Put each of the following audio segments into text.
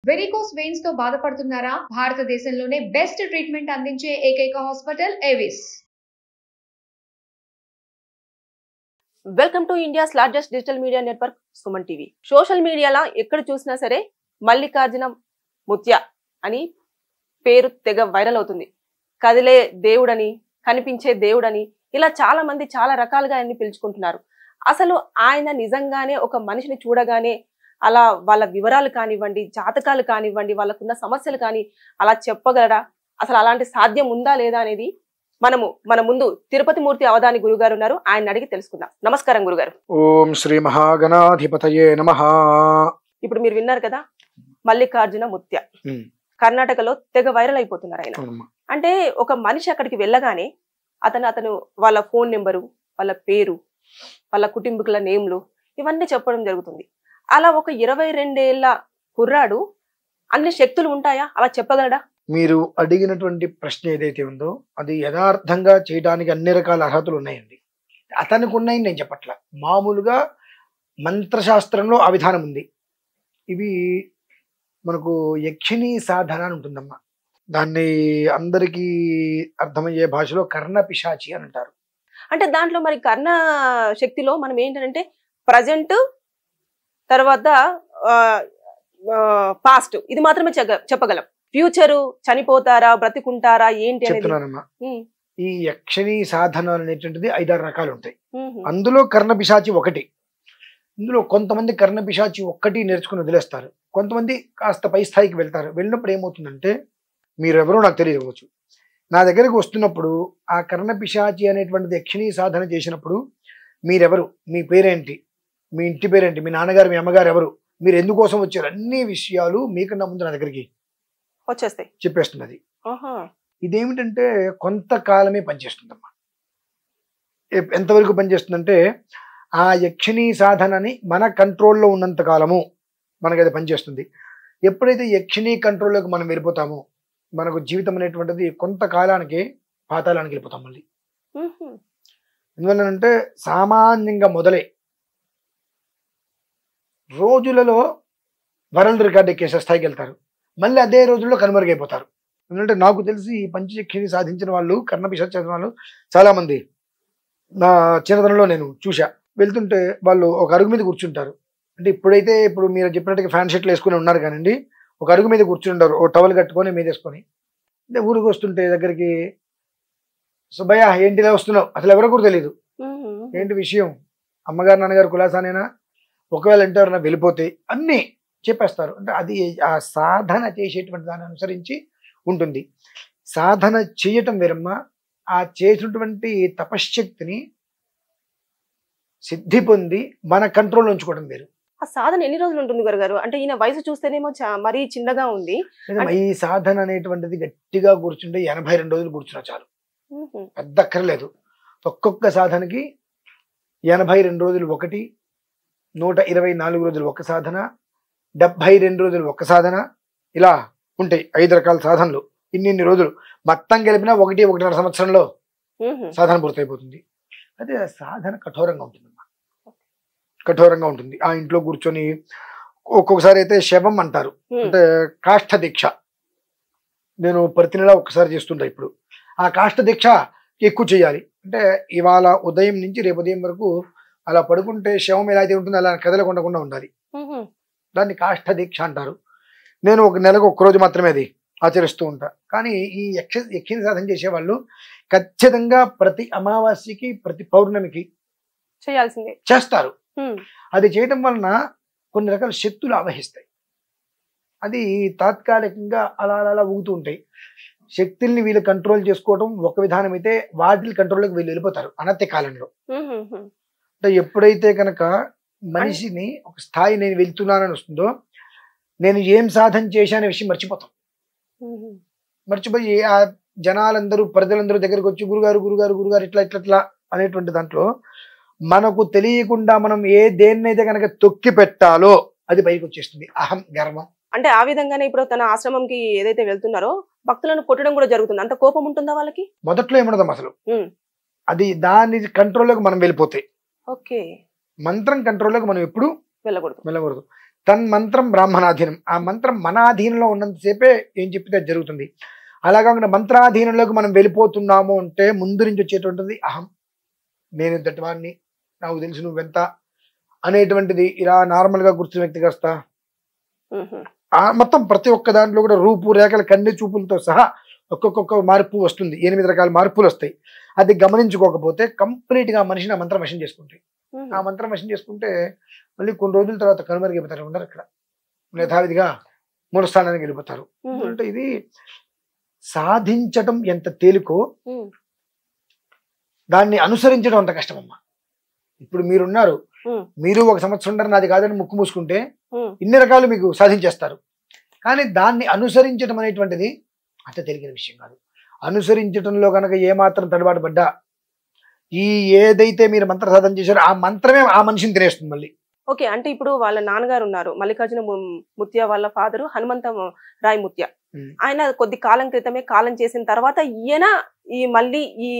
Varicose veins తో బాధపడుతున్నారా? భారతదేశంలోనే బెస్ట్ ట్రీట్మెంట్ అందించే ఏకైక hospital Avis. Welcome to India's largest digital media network Suman TV. Social మీడియాలో ఎక్కడ చూసినా సరే మల్లికార్జున ముత్య అని పేరు తెగ వైరల్ అవుతుంది. కదిలే దేవుడని, కనిపించే దేవుడని, ఇలా చాలా మంది చాలా రకాలుగా ఆయన్ని పిలుచుకుంటున్నారు. అసలు ఆయన నిజంగానే ఒక మనిషిని చూడగానే అలా వాళ్ళ వివరాలు కానివ్వండి, జాతకాలు కానివ్వండి, వాళ్ళకున్న సమస్యలు కానీ అలా చెప్పగలరా? అసలు అలాంటి సాధ్యం ఉందా లేదా అనేది మన ముందు తిరుపతి మూర్తి అవధాని గురుగారు ఉన్నారు. ఆయన అడిగి తెలుసుకుందాం. నమస్కారం గురుగారు. ఓం శ్రీ మహాగణాధిపతయే నమః. ఇప్పుడు మీరు విన్నారు కదా, మల్లికార్జున ముత్య కర్ణాటకలో తెగ వైరల్ అయిపోతున్నారు ఆయన. అంటే ఒక మనిషి అక్కడికి వెళ్ళగానే అతను వాళ్ళ ఫోన్ నెంబరు, వాళ్ళ పేరు, వాళ్ళ కుటుంబీకుల నేమ్లు ఇవన్నీ చెప్పడం జరుగుతుంది. అలా ఒక 22 ఏళ్ల కుర్రాడు అన్ని శక్తులు ఉంటాయా? అలా చెప్పగలడా? మీరు అడిగినటువంటి ప్రశ్న ఏదైతే ఉందో అది యథార్థంగా చేయడానికి అన్ని రకాల అర్హతలు ఉన్నాయండి. అతనికి ఉన్నాయని నేను చెప్పట్ల, మామూలుగా మంత్రశాస్త్రంలో ఆ విధానం ఉంది. ఇవి మనకు యక్షిణీ సాధన అని ఉంటుందమ్మా. దాన్ని అందరికీ అర్థమయ్యే భాషలో కర్ణ పిశాచి అని అంటారు. అంటే దాంట్లో మరి కర్ణ శక్తిలో మనం ఏంటంటే ప్రజెంట్, తర్వాత పాస్ట్ ఇది మాత్రమే చెప్పగలం. ఫ్యూచరు చనిపోతారా, బ్రతికుంటారా, ఏంటి చెప్తున్నానమ్మా. ఈ యక్షిణీ సాధన అనేటువంటిది 5-6 రకాలు ఉంటాయి. అందులో కర్ణ పిశాచి ఒకటి. ఇందులో కొంతమంది కర్ణ పిశాచి ఒక్కటి నేర్చుకుని వదిలేస్తారు, కొంతమంది కాస్త పై స్థాయికి వెళ్తారు. వెళ్ళినప్పుడు ఏమవుతుందంటే, మీరెవరో నాకు తెలియవచ్చు, నా దగ్గరకు వస్తున్నప్పుడు ఆ కర్ణ పిశాచి అనేటువంటిది యక్షిణీ సాధన చేసినప్పుడు మీరెవరు, మీ పేరేంటి, మీ ఇంటి పేరేంటి, మీ నాన్నగారు మీ అమ్మగారు ఎవరు, మీరు ఎందుకోసం వచ్చారు, అన్ని విషయాలు మీకన్నా ముందు నా దగ్గరికి వచ్చేస్తాయి, చెప్పేస్తున్నది. ఇదేమిటంటే కొంతకాలమే పనిచేస్తుందమ్మా. ఎంతవరకు పనిచేస్తుందంటే, ఆ యక్షిణీ సాధనని మన కంట్రోల్లో ఉన్నంత కాలము మనకి అది పనిచేస్తుంది. ఎప్పుడైతే యక్షిణీ కంట్రోల్లోకి మనం వెళ్ళిపోతామో మనకు జీవితం అనేటువంటిది కొంతకాలానికి పాతాళానికి వెళ్ళిపోతాం మళ్ళీ. ఎందువల్లంటే సామాన్యంగా మొదలై రోజులలో వరల్డ్ రికార్డ్ ఎక్కేసే స్థాయికి వెళ్తారు, మళ్ళీ అదే రోజుల్లో కనుమరుగైపోతారు. ఎందుకంటే నాకు తెలిసి ఈ పంచయక్షిని సాధించిన వాళ్ళు, కర్ణ పిశాచి చదివిన వాళ్ళు చాలా మంది నా చిన్నతనంలో నేను చూసా. వెళ్తుంటే వాళ్ళు ఒక అరుగు మీద కూర్చుంటారు. అంటే ఇప్పుడు మీరు చెప్పినట్టుగా ఫ్యాన్ షర్ట్లు వేసుకుని ఉన్నారు కానండి, ఒక అరుగు మీద కూర్చుంటారు, ఓ టవల్ కట్టుకొని మీద వేసుకొని. అంటే ఊరికి వస్తుంటే దగ్గరికి, సుబ్బయ్య ఏంటిలా వస్తున్నావు, అసలు ఎవరో కూడా తెలియదు, ఏంటి విషయం, అమ్మగారు నాన్నగారు కులాసానేనా, ఒకవేళ అంటే ఎవరైనా వెళ్ళిపోతే అన్నీ చెప్పేస్తారు. అంటే అది ఆ సాధన చేసేటువంటి దాన్ని అనుసరించి ఉంటుంది. సాధన చేయటం వేరమ్మా, ఆ చేసినటువంటి తపశ్శక్తిని సిద్ధి పొంది మన కంట్రోల్లో ఉంచుకోవడం వేరు. ఆ సాధన ఎన్ని రోజులు ఉంటుంది గురుగారు? అంటే ఈయన వయసు చూస్తేనేమో మరీ చిన్నగా ఉంది. ఈ సాధన అనేటువంటిది గట్టిగా కూర్చుంటే 82 రోజులు కూర్చున్నా చాలు, పెద్ద అక్కర్లేదు. ఒక్కొక్క సాధనకి 82 రోజులు ఒకటి, 124 రోజులు ఒక సాధన, 72 రోజులు ఒక సాధన, ఇలా ఉంటాయి 5 రకాల సాధనలు. ఇన్ని రోజులు మొత్తం కలిపినా 1-1.5 సంవత్సరంలో సాధన పూర్తయిపోతుంది. అదే సాధన కఠోరంగా ఉంటుందమ్మా, కఠోరంగా ఉంటుంది. ఆ ఇంట్లో కూర్చొని ఒక్కొక్కసారి అయితే శవం అంటారు, అంటే కాష్ఠ దీక్ష. నేను ప్రతి నెల ఒక్కసారి చేస్తుంటా. ఇప్పుడు ఆ కాష్ఠ దీక్ష ఎక్కువ చేయాలి. అంటే ఇవాళ ఉదయం నుంచి రేపు ఉదయం వరకు అలా పడుకుంటే శవం ఎలా అయితే ఉంటుందో అలా కదలకుండా ఉండాలి. దాన్ని కాష్ఠ దీక్ష అంటారు. నేను ఒక నెలకు ఒక్కరోజు మాత్రమే అది ఆచరిస్తూ ఉంటా. కానీ ఈ యక్షిని సాధన చేసేవాళ్ళు ఖచ్చితంగా ప్రతి అమావాస్యకి, ప్రతి పౌర్ణమికి చేయాల్సిందే చేస్తారు. అది చేయడం వలన కొన్ని రకాల శక్తులు ఆవహిస్తాయి. అది తాత్కాలికంగా అలా ఊగుతూ ఉంటాయి. శక్తుల్ని వీళ్ళు కంట్రోల్ చేసుకోవడం ఒక విధానం అయితే, వాటి కంట్రోల్లోకి వీళ్ళు వెళ్ళిపోతారు అనత్య కాలంలో. అంటే ఎప్పుడైతే కనుక మనిషిని ఒక స్థాయి నేను వెళ్తున్నానని వస్తుందో, నేను ఏం సాధన చేశానే విషయం మర్చిపోతాం. మర్చిపోయి ఆ జనాలందరూ, ప్రజలందరూ దగ్గరికి వచ్చి గురుగారు గురుగారు గురుగారు ఇట్లా అనేటువంటి దాంట్లో మనకు తెలియకుండా మనం దేన్నైతే కనుక తొక్కి పెట్టాలో అది పైకి వచ్చేస్తుంది, అహం, గర్వం. అంటే ఆ విధంగానే ఇప్పుడు తన ఆశ్రమంకి ఏదైతే వెళ్తున్నారో భక్తులను కొట్టడం కూడా జరుగుతుంది. అంత కోపం ఉంటుందా వాళ్ళకి? మొదట్లో ఏముండదు అసలు, అది దాని కంట్రోల్లోకి మనం వెళ్ళిపోతే. ఓకే, మంత్రం కంట్రోల్లోకి మనం ఎప్పుడు వెళ్ళకూడదు. తన్మంత్రం బ్రాహ్మణాధీనం. ఆ మంత్రం మన ఆధీనంలో ఉన్నంతసేపే ఏం చెప్పితే అది జరుగుతుంది. అలా కాకుండా మంత్రాధీనంలోకి మనం వెళ్ళిపోతున్నాము అంటే ముందు నుంచి వచ్చేటువంటిది అహం, నేను ఇంతటి వాడిని, నాకు తెలుసు నువ్వెంత అనేటువంటిది ఇలా నార్మల్గా గుర్తున్న వ్యక్తికి వస్తా. మొత్తం ప్రతి ఒక్క దాంట్లో కూడా రూపు రేఖల కన్ను చూపులతో సహా ఒక్కొక్క మార్పు వస్తుంది. 8 రకాల మార్పులు వస్తాయి. అది గమనించుకోకపోతే కంప్లీట్ గా మనిషిని ఆ మంత్రం వశం చేసుకుంటాయి. ఆ మంత్రం వశం చేసుకుంటే మళ్ళీ కొన్ని రోజుల తర్వాత కనుమరుగైపోతారు. ఉండరు అక్కడ, యథావిధిగా మూలస్థానానికి వెళ్ళిపోతారు. అంటే ఇది సాధించటం ఎంత తేలికో దాన్ని అనుసరించడం అంత కష్టమమ్మా. ఇప్పుడు మీరున్నారు, మీరు 1 సంవత్సరం ఉండరు నాది కాదని ముక్కు మూసుకుంటే ఇన్ని రకాలు మీకు సాధించేస్తారు. కానీ దాన్ని అనుసరించడం అనేటువంటిది అంత తెలియని విషయం కాదు. అనుసరించడంలో కనుక ఏమాత్రం తడబాటు పడ్డా ఈ ఏదైతే మీరు మంత్ర సాధన చేశారో ఆ మంత్రమే ఆ మనిషిని తినేస్తుంది మళ్ళీ. ఓకే, అంటే ఇప్పుడు వాళ్ళ నాన్నగారు ఉన్నారు, మల్లికార్జున ముత్య వాళ్ళ ఫాదరు హనుమంత రాయ్ ముత్య. ఆయన కొద్ది కాలం క్రితమే కాలం చేసిన తర్వాత ఈయన మళ్ళీ ఈ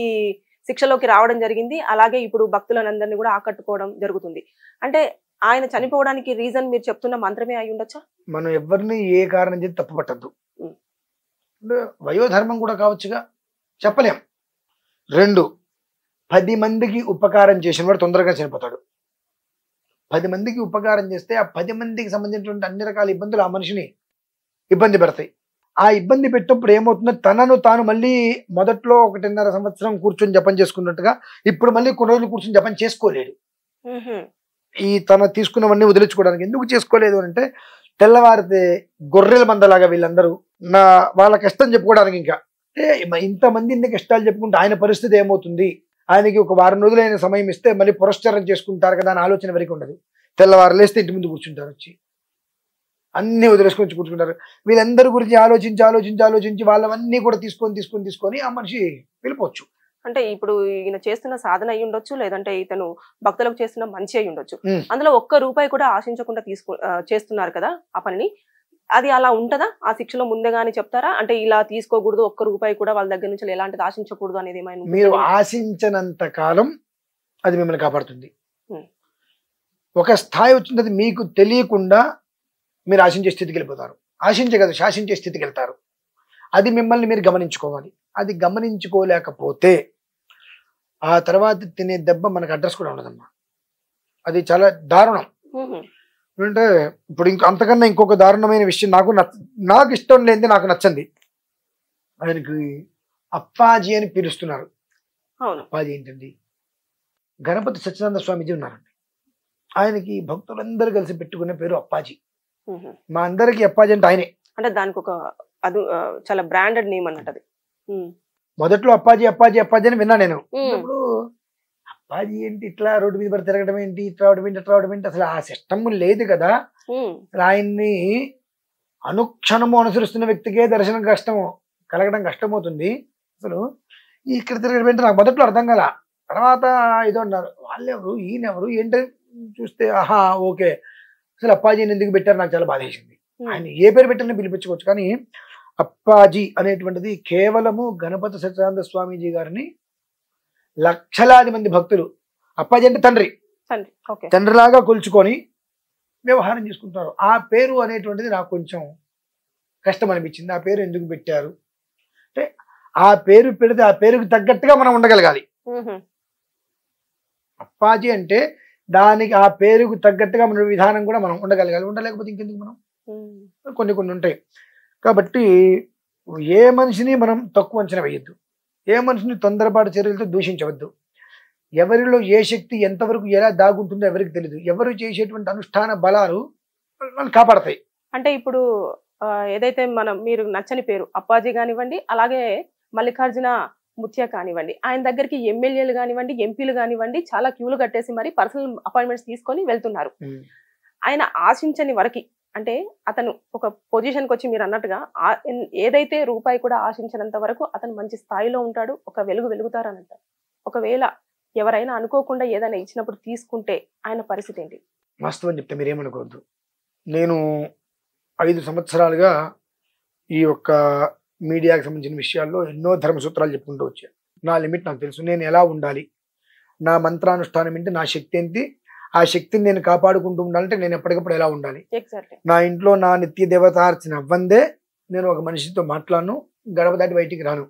శిక్షలోకి రావడం జరిగింది. అలాగే ఇప్పుడు భక్తులందరినీ కూడా ఆకట్టుకోవడం జరుగుతుంది. అంటే ఆయన చనిపోవడానికి రీజన్ మీరు చెప్తున్న మంత్రమే అయి ఉండొచ్చా? మనం ఎవరిని ఏ కారణం చేసి తప్పు పట్టద్దు. వయోధర్మం కూడా కావచ్చుగా, చెప్పలేం. 2, 10 మందికి ఉపకారం చేసిన వాడు తొందరగా చనిపోతాడు. 10 మందికి ఉపకారం చేస్తే ఆ 10 మందికి సంబంధించినటువంటి అన్ని రకాల ఇబ్బందులు ఆ మనిషిని ఇబ్బంది పెడతాయి. ఆ ఇబ్బంది పెట్టినప్పుడు ఏమవుతుందో తనను తాను మళ్ళీ మొదట్లో 1.5 సంవత్సరం కూర్చొని జపం చేసుకున్నట్టుగా ఇప్పుడు మళ్ళీ కొన్ని రోజులు కూర్చొని జపం చేసుకోలేడు. ఈ తన తీసుకున్నవన్నీ వదిలించుకోవడానికి ఎందుకు చేసుకోలేదు అంటే తెల్లవారితే గొర్రెల మందలాగా వీళ్ళందరూ వాళ్ళ కష్టం చెప్పుకోవడానికి. ఇంకా అంటే ఇంతమంది ఇన్ని కష్టాలు చెప్పుకుంటే ఆయన పరిస్థితి ఏమవుతుంది, ఆయనకి ఒక 1 వారం రోజులైన సమయం ఇస్తే మళ్ళీ పురస్కారం చేసుకుంటారు కదా అని ఆలోచన వరకు ఉండదు. తెల్లవారు లేస్తే ఇంటి ముందు కూర్చుంటారు, వచ్చి అన్ని వదిలేసుకొని కూర్చుంటారు. వీళ్ళందరి గురించి ఆలోచించి వాళ్ళవన్నీ కూడా తీసుకొని ఆ మనిషి వెళ్ళిపోవచ్చు. అంటే ఇప్పుడు ఈయన చేస్తున్న సాధన అయి ఉండొచ్చు, లేదంటే ఇతను భక్తులకు చేస్తున్న మంచి అయి ఉండొచ్చు. అందులో ₹1 కూడా ఆశించకుండా చేస్తున్నారు కదా ఆ పనిని. అది అలా ఉంటదా? ఆ శిక్షలో ముందేగానే చెప్తారా? అంటే ఇలా తీసుకోకూడదు, ₹1 కూడా వాళ్ళ దగ్గర నుంచి ఎలాంటిది ఆశించకూడదు అనేది ఏమైనా? మీరు ఆశించినంత కాలం అది మిమ్మల్ని కాపాడుతుంది. ఒక స్థాయి వచ్చింది మీకు తెలియకుండా మీరు ఆశించే స్థితికి వెళ్ళిపోతారు. ఆశించే కదా, శాసించే స్థితికి వెళ్తారు. అది మిమ్మల్ని మీరు గమనించుకోవాలి. అది గమనించుకోలేకపోతే ఆ తర్వాత తినే దెబ్బ మనకు అడ్రస్ కూడా ఉండదమ్మా. అది చాలా దారుణం. అంటే ఇప్పుడు అంతకన్నా ఇంకొక దారుణమైన విషయం నాకు ఇష్టం లేనిది, నాకు నచ్చండి. ఆయనకి అప్పాజీ అని పిలుస్తున్నారు. అప్పాజీ ఏంటండి? గణపతి సత్యనారాయణ స్వామీజీ ఉన్నారండి. ఆయనకి భక్తులందరూ కలిసి పెట్టుకునే పేరు అప్పాజీ. మా అందరికి అప్పాజీ అంటే ఆయనే. అంటే దానికి ఒక చాలా బ్రాండెడ్ నేమ్ అన్నట్టు. మొదట్లో అప్పాజీ అని విన్నా నేను. ఇప్పుడు అప్పాజీ ఏంటి, ఇట్లా రోడ్డు మీద పడి తిరగడం ఏంటి, ఇట్లా రావడం ఏంటి, అసలు ఆ సిస్టమ్ లేదు కదా. ఆయన్ని అనుక్షణము అనుసరిస్తున్న వ్యక్తికే దర్శనం కలగడం కష్టమవుతుంది. అసలు ఇక్కడ తిరగడం ఏంటి నాకు మొదట్లో అర్థం కాల. తర్వాత ఏదో అన్నారు, వాళ్ళెవరు ఈయనెవరు ఏంటి చూస్తే ఆహా ఓకే, అసలు అప్పాజీని ఎందుకు పెట్టారు నాకు చాలా బాధ వేసింది. ఆయన ఏ పేరు పెట్టినా పిలిపించుకోవచ్చు, కానీ అప్పాజీ అనేటువంటిది కేవలము గణపతి సత్యనారాయణ స్వామీజీ గారిని లక్షలాది మంది భక్తులు, అప్పాజీ అంటే తండ్రిలాగా కొలుచుకొని వ్యవహారం చేసుకుంటున్నారు. ఆ పేరు అనేటువంటిది నాకు కొంచెం కష్టం అనిపించింది. ఆ పేరు ఎందుకు పెట్టారు అంటే ఆ పేరు పెడితే ఆ పేరుకు తగ్గట్టుగా మనం ఉండగలగాలి. అప్పాజీ అంటే దానికి ఆ పేరుకు తగ్గట్టుగా మన విధానం కూడా మనం ఉండగలగాలి. ఉండలేకపోతే ఇంకెందుకు మనం కొన్ని ఉంటాయి. కాబట్టి ఏ మనిషిని మనం తక్కువ అంచనా వేయద్దు, ఏ మనిషిని తొందరపాటు చర్యలతో దూషించవద్దు. ఎవరిలో ఏ శక్తి ఎంతవరకు ఎలా దాగుంటుందో ఎవరికి తెలియదు. ఎవరు చేసేటువంటి అనుష్ఠాన బలాలు మనం కాపాడతాయి. అంటే ఇప్పుడు ఏదైతే మీరు నచ్చని పేరు అప్పాజీ కానివ్వండి, అలాగే మల్లికార్జున ముత్య కానివ్వండి, ఆయన దగ్గరికి ఎమ్మెల్యేలు కానివ్వండి, ఎంపీలు కానివ్వండి చాలా క్యూలు కట్టేసి మరి పర్సనల్ అపాయింట్మెంట్స్ తీసుకొని వెళ్తున్నారు. ఆయన ఆశించని వరకు, అంటే అతను ఒక పొజిషన్కి వచ్చి మీరు అన్నట్టుగా ఏదైతే రూపాయి కూడా ఆశించినంత వరకు అతను మంచి స్థాయిలో ఉంటాడు, ఒక వెలుగుతారు అని అంటారు. ఒకవేళ ఎవరైనా అనుకోకుండా ఏదైనా ఇచ్చినప్పుడు తీసుకుంటే ఆయన పరిస్థితి ఏంటి? వాస్తవం చెప్తే మీరేమనుకోవద్దు. నేను 5 సంవత్సరాలుగా ఈ యొక్క మీడియాకి సంబంధించిన విషయాల్లో ఎన్నో ధర్మసూత్రాలు చెప్పుకుంటూ వచ్చాను. నా లిమిట్ నాకు తెలుసు, నేను ఎలా ఉండాలి, నా మంత్రానుష్ఠానం ఏంటి, నా శక్తి ఏంటి, ఆ శక్తిని నేను కాపాడుకుంటూ ఉండాలంటే నేను ఎప్పటికప్పుడు ఎలా ఉండాలి? ఎగ్జాక్ట్లీ. నా ఇంట్లో నా నిత్య దేవతార్చన అవ్వందే నేను ఒక మనిషితో మాట్లాడను, గడప దాటి బయటికి రాను,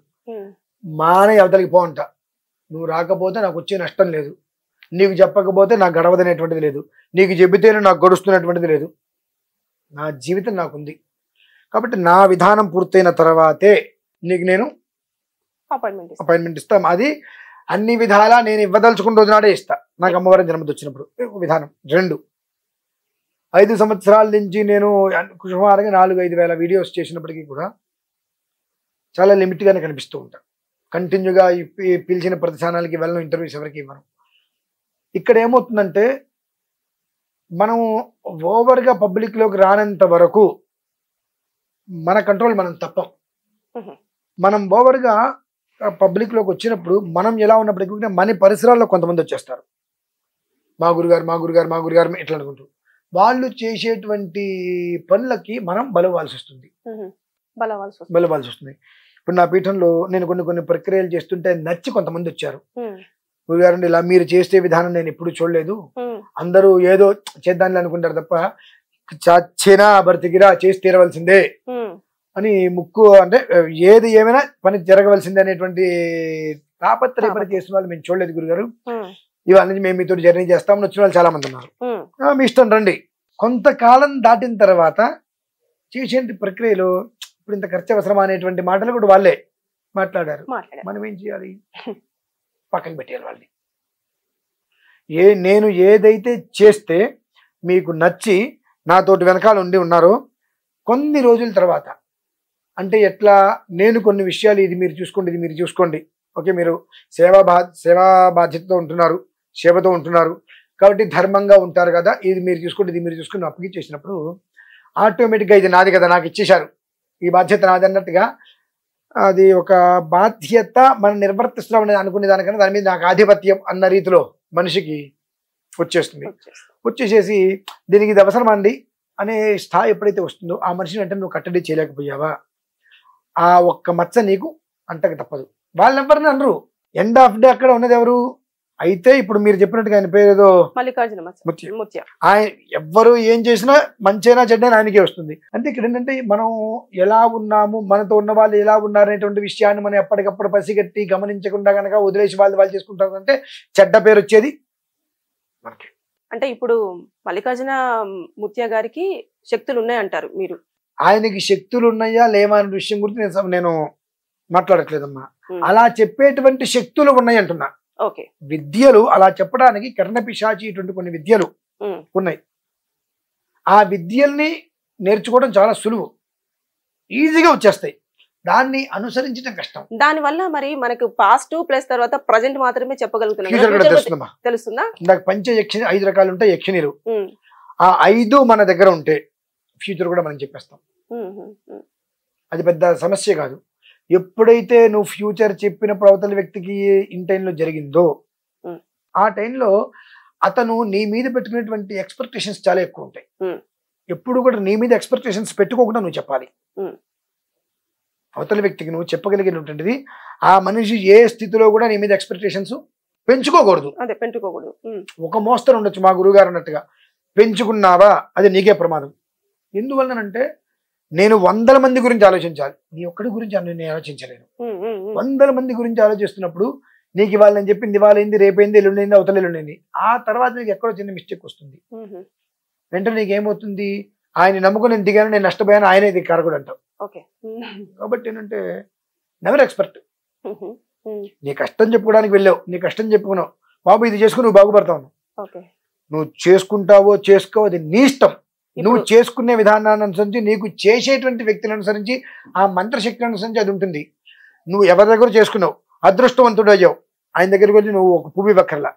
మానే అవతలికి పో అంట. నువ్వు రాకపోతే నాకు వచ్చే నష్టం లేదు, నీకు చెప్పకపోతే నాకు గడవదనేటువంటిది లేదు, నీకు చెబితేనే నాకు గడుస్తున్నటువంటిది లేదు. నా జీవితం నాకుంది కాబట్టి నా విధానం పూర్తయిన తర్వాతే నీకు నేను అపాయింట్మెంట్ ఇస్తాం. అది అన్ని విధాలా నేను ఇవ్వదలుచుకున్న రోజు నాడే ఇస్తా, నాకు అమ్మవారి జన్మది వచ్చినప్పుడు. విధానం 2. 5 సంవత్సరాల నుంచి నేను సుమారుగా 4-5 వేల వీడియోస్ చేసినప్పటికీ కూడా చాలా లిమిట్గానే కనిపిస్తూ ఉంటా. కంటిన్యూగా పిలిచిన ప్రతి ఛానల్కి వెళ్ళను, ఇంటర్వ్యూస్ ఎవరికి ఇవ్వను. ఇక్కడ ఏమవుతుందంటే మనం ఓవర్గా పబ్లిక్లోకి రానంత వరకు మన కంట్రోల్ మనం తప్పం. మనం ఓవర్గా పబ్లిక్లోకి వచ్చినప్పుడు మనం ఎలా ఉన్నప్పటికీ మన పరిసరాల్లో కొంతమంది వచ్చేస్తారు, మా గురుగారు ఇట్లా అనుకుంటూ. వాళ్ళు చేసేటువంటి పనులకి మనం బలవాల్సి వస్తుంది. ఇప్పుడు నా పీఠంలో నేను కొన్ని ప్రక్రియలు చేస్తుంటే నచ్చి కొంతమంది వచ్చారు. గురుగారు ఇలా మీరు చేసే విధానం నేను ఎప్పుడు చూడలేదు, అందరూ ఏదో చేద్దాన్ని అనుకుంటారు తప్ప చచ్చినా బ్రతికిరా చేసి తీరవలసిందే అని ముక్కు, అంటే ఏది ఏమైనా పని జరగవలసిందే అనేటువంటి తాపత్రయపడి చేసిన వాళ్ళు మేము చూడలేదు గురుగారు. ఇవాళ నుంచి మేము మీతో జర్నీ చేస్తామని వచ్చిన వాళ్ళు చాలా మంది ఉన్నారు. మీ ఇష్టం రండి. కొంతకాలం దాటిన తర్వాత చేసే ప్రక్రియలో ఇప్పుడు ఇంత ఖర్చు అవసరమా అనేటువంటి మాటలు కూడా వాళ్ళే మాట్లాడారు. మనం ఏం చేయాలి? పక్కన పెట్టేయాలి వాళ్ళని. నేను ఏదైతే చేస్తే మీకు నచ్చి నాతోటి వెనకాల ఉండి ఉన్నారో కొన్ని రోజుల తర్వాత, అంటే ఎట్లా, నేను కొన్ని విషయాలు ఇది మీరు చూసుకోండి, ఓకే మీరు సేవా బాధ్యతతో ఉంటున్నారు, సేవతో ఉంటున్నారు కాబట్టి ధర్మంగా ఉంటారు కదా, ఇది మీరు చూసుకుని అప్పగి చేసినప్పుడు ఆటోమేటిక్గా ఇది నాది కదా, నాకు ఇచ్చేశారు, ఈ బాధ్యత నాది అన్నట్టుగా అది ఒక బాధ్యత మనం నిర్వర్తిస్తున్నాం అనేది అనుకునే దానికన్నా దాని మీద నాకు ఆధిపత్యం అన్న రీతిలో మనిషికి వచ్చేస్తుంది. వచ్చేసేసి దీనికి ఇది అవసరమా అండి అనే స్థాయి ఎప్పుడైతే వస్తుందో ఆ మనిషిని అంటే నువ్వు కట్టడి చేయలేకపోయావా, ఆ ఒక్క మచ్చ నీకు అంటక తప్పదు. వాళ్ళెవ్వరిని అనరు. ఎండ్ ఆఫ్ డే అక్కడ ఉన్నది ఎవరు అయితే, ఇప్పుడు మీరు చెప్పినట్టుగా ఆయన పేరు ఏదో ముత్య, ఆయన ఎవ్వరు ఏం చేసినా మంచైనా చెడ్డైనా ఆయనకే వస్తుంది. అంటే ఇక్కడ ఏంటంటే మనం ఎలా ఉన్నాము, మనతో ఉన్న వాళ్ళు ఎలా ఉన్నారు అనేటువంటి విషయాన్ని మనం ఎప్పటికప్పుడు పసిగట్టి గమనించకుండా కనుక వదిలేసి వాళ్ళు చేసుకుంటారు అంటే చెడ్డ పేరు వచ్చేది మనకి. అంటే ఇప్పుడు మల్లికార్జున ముత్య గారికి శక్తులు ఉన్నాయంటారు మీరు? ఆయనకి శక్తులు ఉన్నాయా లేవా అనే విషయం గురించి నేను మాట్లాడట్లేదమ్మా. అలా చెప్పేటువంటి శక్తులు ఉన్నాయి అంటున్నా. విద్యలు అలా చెప్పడానికి కర్ణపిశాచి ఇటువంటి కొన్ని విద్యలు ఉన్నాయి. ఆ విద్యల్ని నేర్చుకోవడం చాలా సులువు, ఈజీగా వచ్చేస్తాయి. దాన్ని అనుసరించడం కష్టం. దాని వల్ల మరి మనకు పాస్ట్ ప్లస్ తర్వాత ప్రజెంట్ మాత్రమే చెప్పగలుగుతున్నాం. తెలుస్తుందా? నాకు పంచ యక్షిణి 5 రకాలు ఉంటాయి యక్షిణీలు. ఆ 5 మన దగ్గర ఉంటే ఫ్యూచర్ కూడా మనం చెప్పేస్తాం. అది పెద్ద సమస్య కాదు. ఎప్పుడైతే నువ్వు ఫ్యూచర్ చెప్పినప్పుడు అవతల వ్యక్తికి ఇన్ టైంలో జరిగిందో ఆ టైంలో అతను నీ మీద పెట్టుకునేటువంటి ఎక్స్పెక్టేషన్స్ చాలా ఎక్కువ ఉంటాయి. ఎప్పుడు కూడా నీ మీద ఎక్స్పెక్టేషన్స్ పెట్టుకోకుండా నువ్వు చెప్పాలి. అవతల వ్యక్తికి నువ్వు చెప్పగలిగినటువంటిది ఆ మనిషి ఏ స్థితిలో కూడా నీ మీద ఎక్స్పెక్టేషన్స్ పెంచుకోకూడదు. ఒక మోస్తరు ఉండొచ్చు, మా గురువు గారు అన్నట్టుగా పెంచుకున్నావా అది నీకే ప్రమాదం. ఎందువల్లనంటే నేను 100 మంది గురించి ఆలోచించాలి, నీ ఒక్కడి గురించి నేను ఆలోచించలేను. 100 మంది గురించి ఆలోచిస్తున్నప్పుడు నీకు ఇవాళ నేను చెప్పింది ఇవాళ అయింది, రేపైంది, ఎల్లుండింది, అవతల ఎల్లుండింది, ఆ తర్వాత నీకు ఎక్కడో చిన్న మిస్టేక్ వస్తుంది. వెంటనే నీకేమవుతుంది, ఆయన నమ్ముకుని నేను దిగాను, నేను నష్టపోయాను, ఆయనే ఇది కారకుడు అంటావు. కాబట్టి ఏంటంటే నెవర్ ఎక్స్పెక్ట్. నీ కష్టం చెప్పుకోవడానికి వెళ్ళావు, నీ కష్టం చెప్పుకున్నావు, బాబు ఇది చేసుకుని నువ్వు బాగుపడతావు. నువ్వు చేసుకుంటావో చేసుకోవో అది నీ ఇష్టం. నువ్వు చేసుకునే విధానాన్ని అనుసరించి, నీకు చేసేటువంటి వ్యక్తిని అనుసరించి, ఆ మంత్రశక్తిని అనుసరించి అది ఉంటుంది. నువ్వు ఎవరి దగ్గర చేసుకున్నావు, అదృష్టవంతుడు అయ్యావు, ఆయన దగ్గరికి వెళ్ళి నువ్వు ఒక పువ్వు ఇవ్వక్కర్లా,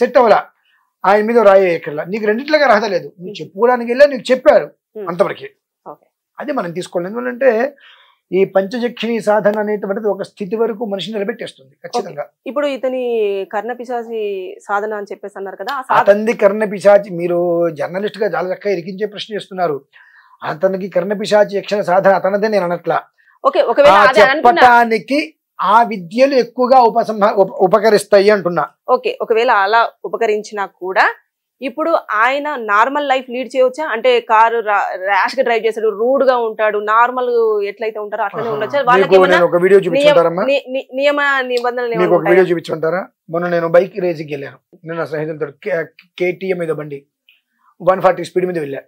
సెట్ అవ్వలా, ఆయన మీద రాయి ఎక్కర్లా, నీకు రెండిట్లుగా అర్హత లేదు. నువ్వు చెప్పుకోవడానికి వెళ్ళా, నీకు చెప్పారు అంతవరకే. అది మనం తీసుకోవాలి. ఎందుకంటే ఈ పంచజక్షిణి సాధన అనేటువంటిది ఒక స్థితి వరకు మనిషిని నిలబెట్టేస్తుంది ఖచ్చితంగా. ఇప్పుడు ఇతని కర్ణపిశాచి సాధన అని చెప్పేసి అన్నారు కదా, అతనిది కర్ణపిశాచి. మీరు జర్నలిస్ట్ గా చాలా చక్కగా ఇరికించే ప్రశ్న చేస్తున్నారు. అతనికి కర్ణపిశాచి యక్షణ సాధన అతనిదే నేను అనట్లా. చెప్పటానికి ఆ విద్యలు ఎక్కువగా ఉపకరిస్తాయి అంటున్నా. ఓకే, ఒకవేళ అలా ఉపకరించినా కూడా ఇప్పుడు ఆయన నార్మల్ లైఫ్ లీడ్ చేయవచ్చా? అంటే కారు ర్యాష్ గా డ్రైవ్ చేస్తాడు, రూడ్ గా ఉంటాడు, నార్మల్ ఎట్లయితే ఉంటారో అట్లనే ఉండొచ్చా? వాళ్ళకి ఒక వీడియో చూపించుంటారమ్మా, నియమ నిబంధనలు మీకు ఒక వీడియో చూపించుంటారా? మొన్న నేను బైక్ రేసింగ్కి వెళ్ళాను, నేను నా స్నేహితులతో KTM మీద బండి 140 స్పీడ్ మీద వెళ్ళా.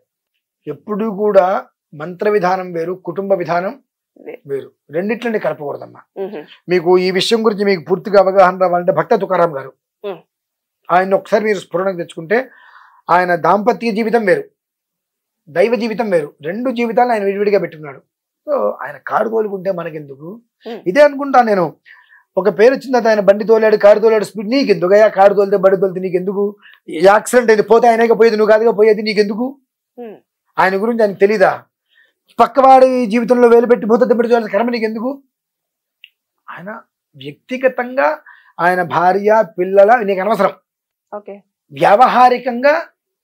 ఎప్పుడు కూడా మంత్ర విధానం వేరు, కుటుంబ విధానం వేరు, రెండిట్లని కలపకూడదమ్మా. మీకు ఈ విషయం గురించి మీకు పూర్తిగా అవగాహన రావాలంటే భక్త తుకారాం గారు, ఆయన ఒకసారి మీరు స్ఫురణకు తెచ్చుకుంటే ఆయన దాంపత్య జీవితం వేరు, దైవ జీవితం వేరు, రెండు జీవితాలను ఆయన విడివిడిగా పెట్టుకున్నాడు. సో ఆయన కారు తోలుకుంటే మనకెందుకు? ఇదే అనుకుంటా నేను. ఒక పేరు వచ్చింది, ఆయన బండి తోలాడు, కారు తోలాడు, స్పీడ్ నీకెందుకు? అయ్యా కారు తోలితే బండి తోలితే నీకెందుకు? యాక్సిడెంట్ అయితే పోతే ఆయనగా పోయేది, నువ్వు కాదుగా పోయేది, నీకెందుకు? ఆయన గురించి ఆయనకు తెలీదా? పక్కవాడి జీవితంలో వేలు పెట్టి పోతే దెబ్బటి తోలిన కర్మ నీకెందుకు? ఆయన వ్యక్తిగతంగా ఆయన భార్య పిల్లల నీకు అనవసరం. వ్యావహారికంగా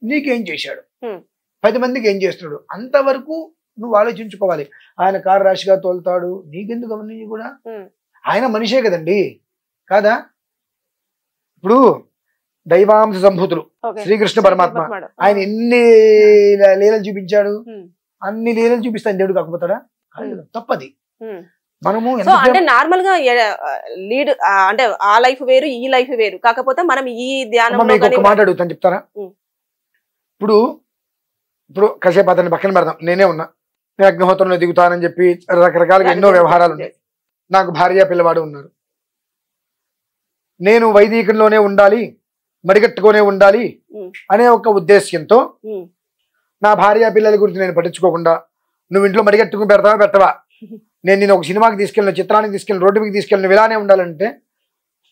నీకేం చేశాడు, 10 మందికి ఏం చేస్తున్నాడు, అంతవరకు నువ్వు ఆలోచించుకోవాలి. ఆయన కారు రాశిగా తోలుతాడు, నీకెందుకు అవన్నీ కూడా? ఆయన మనిషే కదండి, కాదా? ఇప్పుడు దైవాంశ సంభూతులు శ్రీకృష్ణ పరమాత్మ, ఆయన ఎన్ని లీలలు చూపించాడు, అన్ని లీలలు చూపిస్తాను దేవుడు కాకపోతాడా? తప్పది. మనము అంటే నార్మల్ గా లీడ్ అంటే ఆ లైఫ్ వేరు, ఈ లైఫ్ వేరు, కాకపోతే మనం ఈ ధ్యానం మాట అడుగుతాను, చెప్తారా? ఇప్పుడు కాసేపు అతన్ని పక్కన పెడదాం, నేనే ఉన్నా, నేను అగ్నిహోత్రంలో దిగుతానని చెప్పి రకరకాలుగా ఎన్నో వ్యవహారాలు ఉన్నాయి, నాకు భార్య పిల్లవాడు ఉన్నారు, నేను వైదికంలోనే ఉండాలి, మడిగట్టుకునే ఉండాలి అనే ఒక ఉద్దేశ్యంతో నా భార్య పిల్లల గురించి నేను పట్టించుకోకుండా నువ్వు ఇంట్లో మడిగట్టుకుని పెడతావా పెట్టవా, నేను ఒక సినిమాకి తీసుకెళ్ళిన, చిత్రానికి తీసుకెళ్ళిన, రోడ్డు మీద తీసుకెళ్ళిన, ఇలానే ఉండాలంటే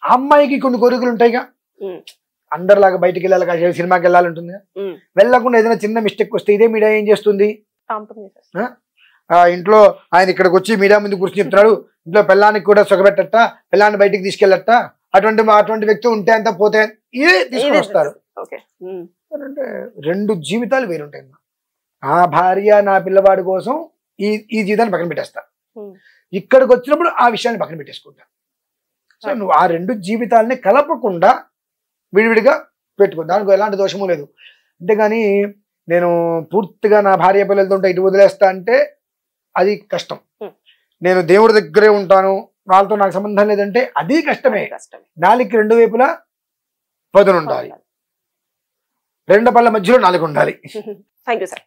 ఆ అమ్మాయికి కొన్ని కోరికలు ఉంటాయిగా. అందరిలాగా బయటికి వెళ్ళాలి, కాసేపు సినిమాకి వెళ్ళాలంటుంది, వెళ్ళకుండా ఏదైనా చిన్న మిస్టేక్ వస్తే ఇదే మీడియా ఏం చేస్తుంది? ఇంట్లో ఆయన ఇక్కడికి వచ్చి మీడియా ముందు కూర్చొని చెప్తున్నాడు, ఇంట్లో పిల్లానికి కూడా సొగబెట్టట, పిల్లాన్ని బయటికి తీసుకెళ్ళట, అటువంటి వ్యక్తి ఉంటే అంతా పోతే ఇదే తీసుకొని వస్తారు. అంటే రెండు జీవితాలు వేరుంటాయి. ఆ భార్య నా పిల్లవాడి కోసం ఈ జీవితాన్ని పక్కన పెట్టేస్తా, ఇక్కడికి వచ్చినప్పుడు ఆ విషయాన్ని పక్కన పెట్టేసుకుంటా. సో నువ్వు ఆ రెండు జీవితాలని కలపకుండా విడివిడిగా పెట్టుకో, దానికి ఎలాంటి దోషము లేదు. అంతేగాని నేను పూర్తిగా నా భార్య పిల్లలతో ఉంటే ఇటు వదిలేస్తా అంటే అది కష్టం. నేను దేవుడి దగ్గరే ఉంటాను, వాళ్ళతో నాకు సంబంధం లేదంటే అది కష్టమే. నాలుగుకి రెండు వైపులా పదును ఉండాలి, రెండు పళ్ళ మధ్యలో నాలుగు ఉండాలి. Thank you sir.